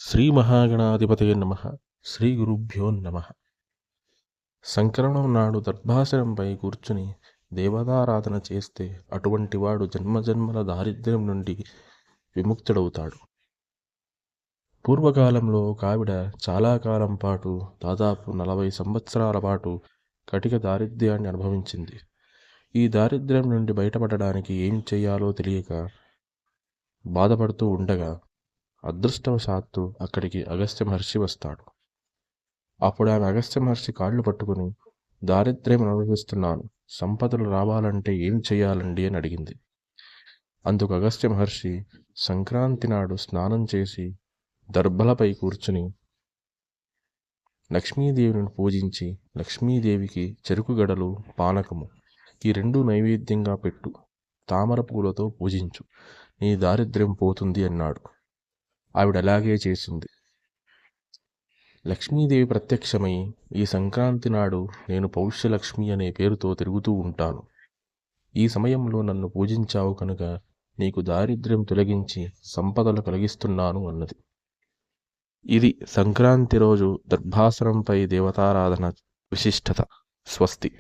శ్రీ మహాగణాధిపతయే నమః. శ్రీ గురుభ్యో నమః. సంక్రమణం నాడు దర్భాసనంపై కూర్చుని దేవతారాధన చేస్తే అటువంటి వాడు జన్మజన్మల దారిద్ర్యం నుండి విముక్తుడవుతాడు. పూర్వకాలంలో ఒక ఆవిడ చాలా కాలం పాటు, దాదాపు 40 సంవత్సరాల పాటు కటిక దారిద్ర్యాన్ని అనుభవించింది. ఈ దారిద్ర్యం నుండి బయటపడడానికి ఏం చేయాలో తెలియక బాధపడుతూ ఉండగా అదృష్టవశాత్తు అక్కడికి అగస్త్య మహర్షి వస్తాడు. అప్పుడు ఆమె అగస్త్య మహర్షి కాళ్ళు పట్టుకుని, దారిద్ర్యం అనుభవిస్తున్నాను, సంపదలు రావాలంటే ఏం చేయాలండి అని అడిగింది. అందుకు అగస్త్య మహర్షి సంక్రాంతి నాడు స్నానం చేసి దర్భలపై కూర్చుని లక్ష్మీదేవిని పూజించి లక్ష్మీదేవికి చెరుకు గడలు, పానకము ఈ రెండూ నైవేద్యంగా పెట్టు, తామర పూలతో పూజించు, నీ దారిద్ర్యం పోతుంది అన్నాడు. ఆవిడ అలాగే చేసింది. లక్ష్మీదేవి ప్రత్యక్షమై, ఈ సంక్రాంతి నాడు నేను పౌష్యలక్ష్మి అనే పేరుతో తిరుగుతూ ఉంటాను. ఈ సమయంలో నన్ను పూజించావు కనుక నీకు దారిద్ర్యం తొలగించి సంపదలు కలిగిస్తున్నాను అన్నది. ఇది సంక్రాంతి రోజు దర్భాసనంపై దేవతారాధన విశిష్టత. స్వస్తి.